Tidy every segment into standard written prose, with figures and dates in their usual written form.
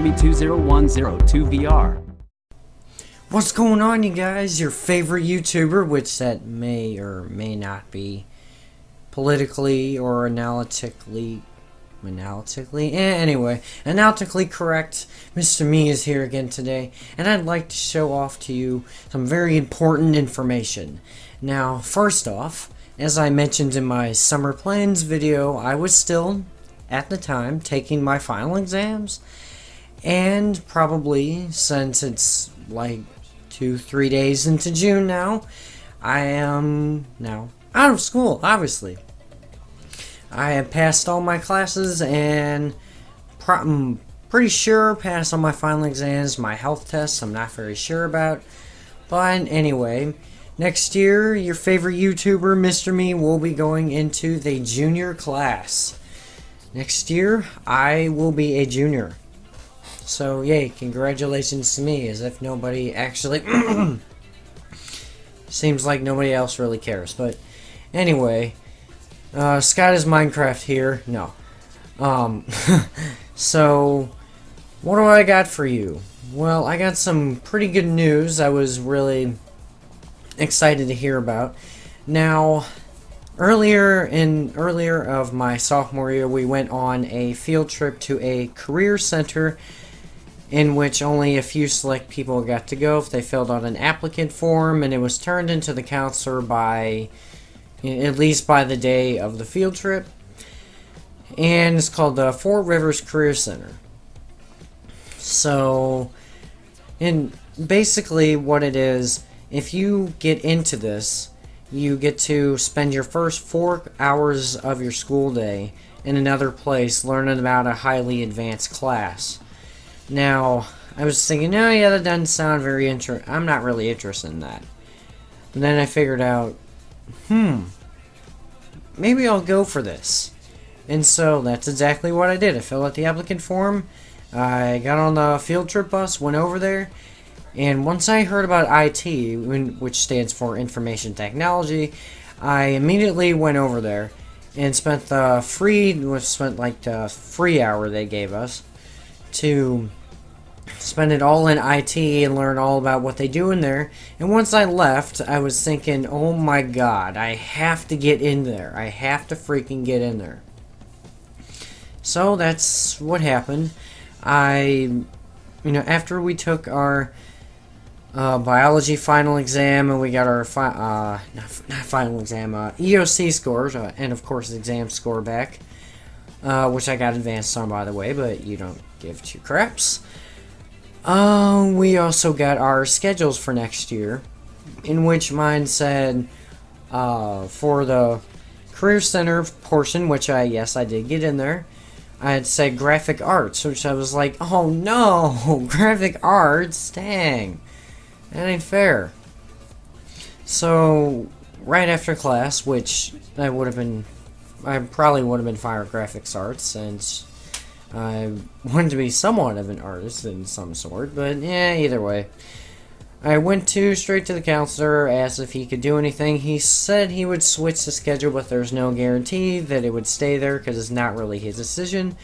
Tommy20102VR. What's going on, you guys? Your favorite YouTuber, which that may or may not be politically or analytically correct. Mr. Me is here again today, and I'd like to show off to you some very important information. Now, first off, as I mentioned in my summer plans video, I was still, at the time, taking my final exams, and probably, since it's like 2-3 days into June now, I am now out of school, obviously. I have passed all my classes and I'm pretty sure passed all my final exams. My health tests I'm not very sure about. But anyway, next year your favorite YouTuber, Mr. Me, will be going into the junior class. Next year I will be a junior. So yay, congratulations to me, as if nobody actually seems like nobody else really cares. But anyway, Scott is Minecraft here. No. So, what do I got for you? Well, I got some pretty good news I was really excited to hear about. Now, earlier of my sophomore year, we went on a field trip to a career center in which only a few select people got to go if they filled out an applicant form, and it was turned into the counselor by at least by the day of the field trip. And it's called the Four Rivers Career Center. So, and basically what it is, if you get into this, you get to spend your first 4 hours of your school day in another place learning about a highly advanced class. Now, I was thinking, oh yeah, that doesn't sound very interesting. I'm not really interested in that. And then I figured out, maybe I'll go for this. And so that's exactly what I did. I filled out the applicant form, I got on the field trip bus, went over there, and once I heard about IT, which stands for Information Technology, I immediately went over there and spent the free hour they gave us to spend it all in IT and learn all about what they do in there. And once I left, I was thinking, oh my god, I have to get in there. I have to freaking get in there. So that's what happened. After we took our biology final exam and we got our EOC scores, and of course exam score back, which I got advanced on, by the way, but you don't give two craps. We also got our schedules for next year, in which mine said, for the Career Center portion, which I did get in there, I had said graphic arts, which I was like, oh no, graphic arts, dang, that ain't fair. So, right after class, which I probably would have been fire graphics arts, since I wanted to be somewhat of an artist in some sort, but yeah, either way. I went straight to the counselor, asked if he could do anything. He said he would switch the schedule, but there's no guarantee that it would stay there because it's not really his decision.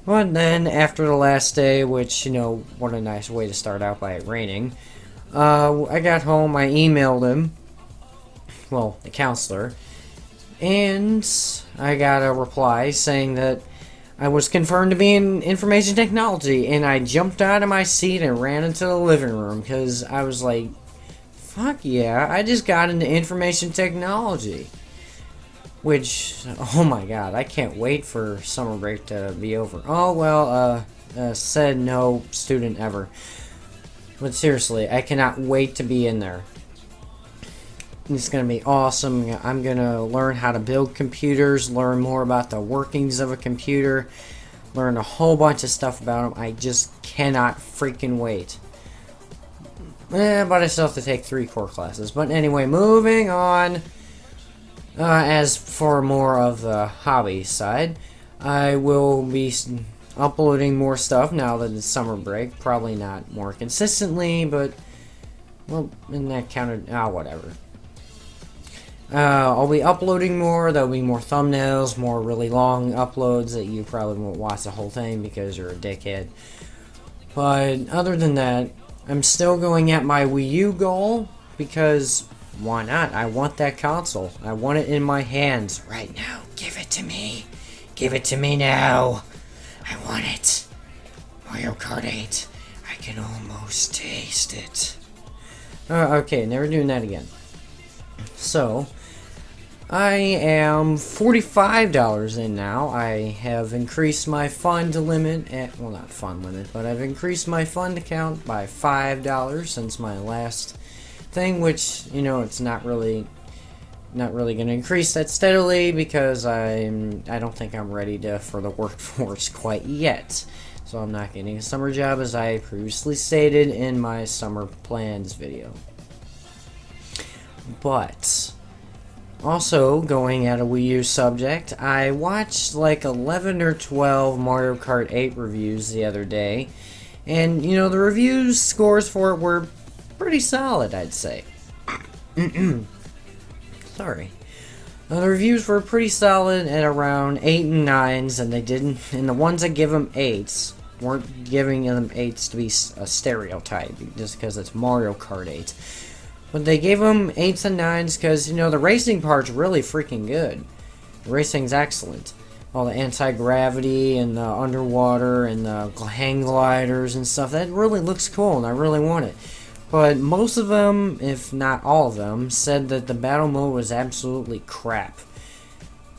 But then, after the last day, which, what a nice way to start out by it raining, I got home, I emailed him, well, the counselor, and I got a reply saying that I was confirmed to be in information technology, and I jumped out of my seat and ran into the living room, because I was like, fuck yeah, I just got into information technology. Which, oh my god, I can't wait for summer break to be over. Oh, well, said no student ever. But seriously, I cannot wait to be in there. It's going to be awesome. I'm going to learn how to build computers, learn more about the workings of a computer, learn a whole bunch of stuff about them. I just cannot freaking wait. But I still have to take 3 core classes. But anyway, moving on. As for more of the hobby side, I will be uploading more stuff now that it's summer break. Probably not more consistently, but, well, and that counted, whatever. I'll be uploading more. There'll be more thumbnails, more really long uploads that you probably won't watch the whole thing because you're a dickhead. But other than that, I'm still going at my Wii U goal because why not? I want that console. I want it in my hands right now. Give it to me. Give it to me now. I want it. Mario Kart 8. I can almost taste it. Okay, never doing that again. So, I am $45 in now. I have increased my fund limit well, not fund limit, but I've increased my fund account by $5 since my last thing, which, it's not really going to increase that steadily because I don't think I'm ready for the workforce quite yet. So I'm not getting a summer job as I previously stated in my summer plans video. But also, going at a Wii U subject, I watched like 11 or 12 Mario Kart 8 reviews the other day, and the reviews scores for it were pretty solid, I'd say. Sorry. The reviews were pretty solid at around 8 and 9s, and the ones that give them 8s weren't giving them 8s to be a stereotype just because it's Mario Kart 8. But they gave them 8s and 9s because, the racing part's really freaking good. The racing's excellent. All the anti-gravity and the underwater and the hang gliders and stuff, that really looks cool and I really want it. But most of them, if not all of them, said that the battle mode was absolutely crap.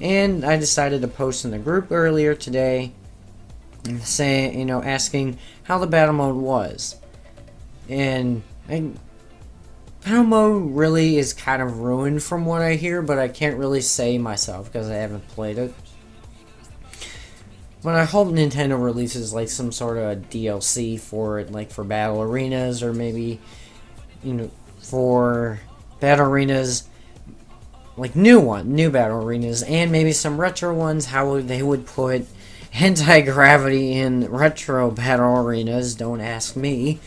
And I decided to post in the group earlier today saying, asking how the battle mode was. And battle mode really is kind of ruined from what I hear, but I can't really say myself because I haven't played it. But I hope Nintendo releases like some sort of DLC for it, like for battle arenas, or maybe, for battle arenas, like new battle arenas, and maybe some retro ones, how they would put anti-gravity in retro battle arenas, don't ask me.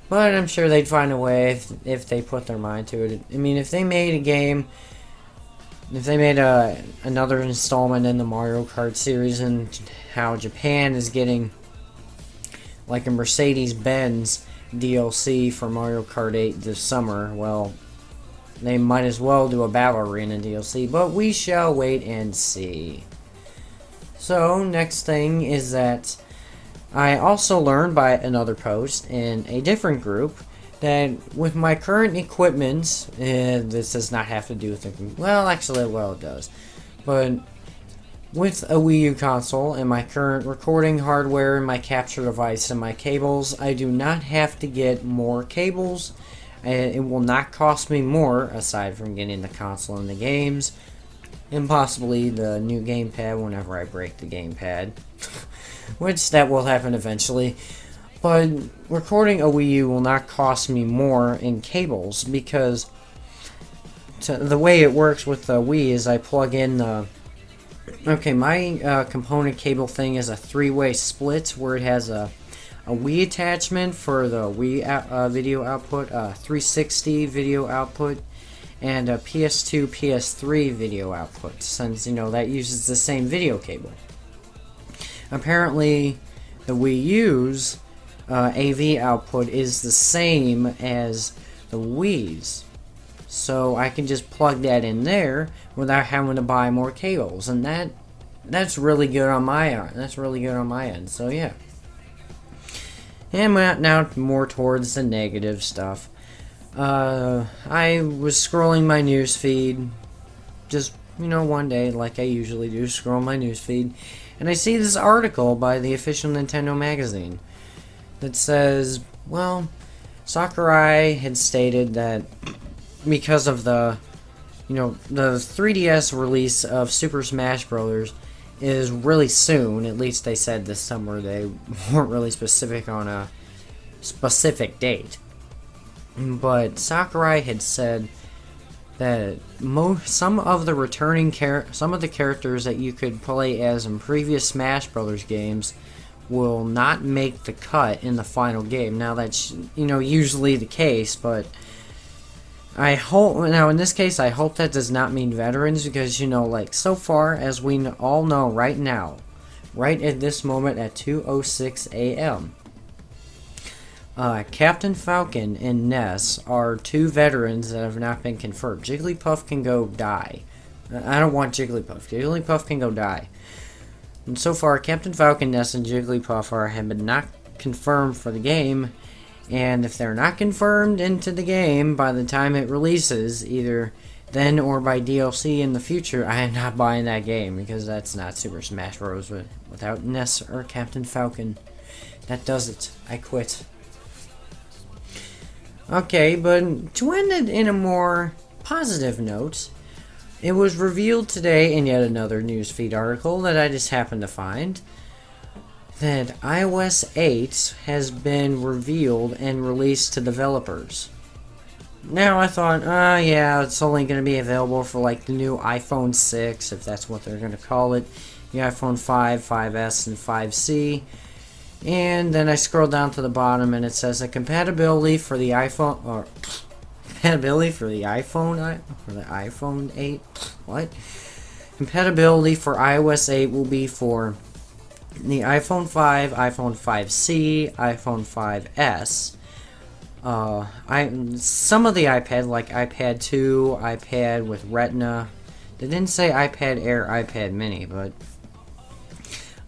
But I'm sure they'd find a way if they put their mind to it. I mean, if they made a game, if they made another installment in the Mario Kart series, and how Japan is getting like a Mercedes-Benz DLC for Mario Kart 8 this summer, well, they might as well do a Battle Arena DLC, but we shall wait and see. So, next thing is that I also learned by another post in a different group that with my current equipment, this does not have to do with it. Well, actually, it does. But with a Wii U console and my current recording hardware and my capture device and my cables, I do not have to get more cables. It will not cost me more, aside from getting the console and the games, and possibly the new gamepad whenever I break the gamepad. Which, that will happen eventually. But recording a Wii U will not cost me more in cables, because the way it works with the Wii is I plug in the... Okay, my component cable thing is a 3-way split, where it has a Wii attachment for the Wii video output, a 360 video output, and a PS2, PS3 video output, since, that uses the same video cable. Apparently, the Wii U's AV output is the same as the Wii's. So I can just plug that in there without having to buy more cables, and that's really good on my end. That's really good on my end. So yeah. And now more towards the negative stuff. I was scrolling my news feed, just one day, like I usually do, scroll my news feed, and I see this article by the official Nintendo magazine that says, well, Sakurai had stated that because of the 3DS release of Super Smash Bros. Is really soon, at least they said this summer, they weren't really specific on a specific date. But Sakurai had said that some of the characters that you could play as in previous Smash Bros. Games will not make the cut in the final game. Now that's usually the case, but I hope in this case I hope that does not mean veterans, because like so far as we all know right now, right at this moment at 2:06 a.m. Captain Falcon and Ness are two veterans that have not been confirmed. Jigglypuff can go die. I don't want Jigglypuff. Jigglypuff can go die. And so far, Captain Falcon, Ness, and Jigglypuff have been not confirmed for the game. And if they're not confirmed into the game by the time it releases, either then or by DLC in the future, I am not buying that game because that's not Super Smash Bros. Without Ness or Captain Falcon. That does it. I quit. Okay, but to end it in a more positive note, it was revealed today in yet another newsfeed article that I just happened to find that iOS 8 has been revealed and released to developers. Now I thought, yeah, it's only going to be available for like the new iPhone 6, if that's what they're going to call it, the iPhone 5, 5S, and 5C. And then I scroll down to the bottom and it says that compatibility for the iPhone, or compatibility for the iPhone 8, what? Compatibility for iOS 8 will be for the iPhone 5, iPhone 5C, iPhone 5S. Some of the iPad, like iPad 2, iPad with Retina. They didn't say iPad Air, iPad Mini, but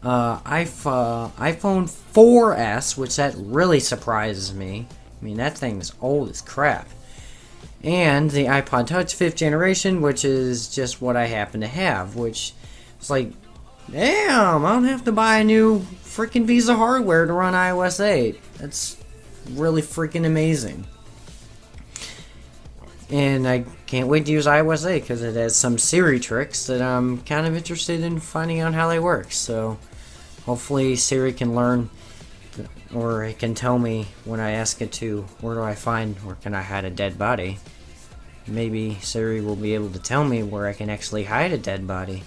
iPhone 4S, which that really surprises me. I mean, that thing's old as crap. And the iPod Touch 5th generation, which is just what I happen to have, which is like, damn, I don't have to buy a new freaking piece of hardware to run iOS 8. That's really freaking amazing. And I can't wait to use iOS 8 because it has some Siri tricks that I'm kind of interested in finding out how they work. So hopefully Siri can learn, or it can tell me when I ask it to, where do I find, or can I hide a dead body? Maybe Siri will be able to tell me where I can actually hide a dead body.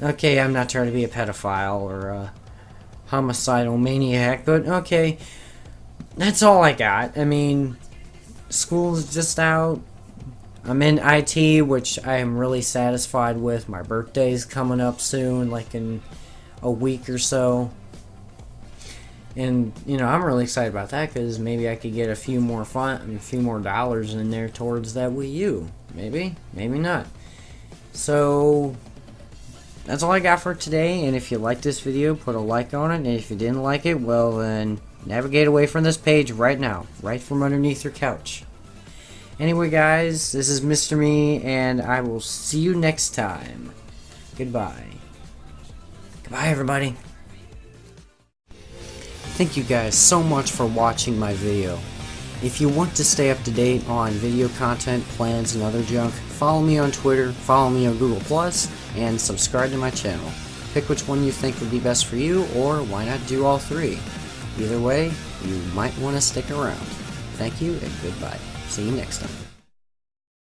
Okay, I'm not trying to be a pedophile or a homicidal maniac, but okay. That's all I got. I mean, school's just out. I'm in IT, which I am really satisfied with. My birthday's coming up soon, like in a week or so. And, you know, I'm really excited about that because maybe I could get a few more dollars in there towards that Wii U. Maybe, maybe not. So that's all I got for today, and if you liked this video, put a like on it, and if you didn't like it, well then navigate away from this page right now, right from underneath your couch. Anyway guys, this is Mr. Me, and I will see you next time. Goodbye. Goodbye everybody. Thank you guys so much for watching my video. If you want to stay up to date on video content, plans, and other junk, follow me on Twitter, follow me on Google+, and subscribe to my channel. Pick which one you think would be best for you, or why not do all three? Either way, you might want to stick around. Thank you, and goodbye. See you next time.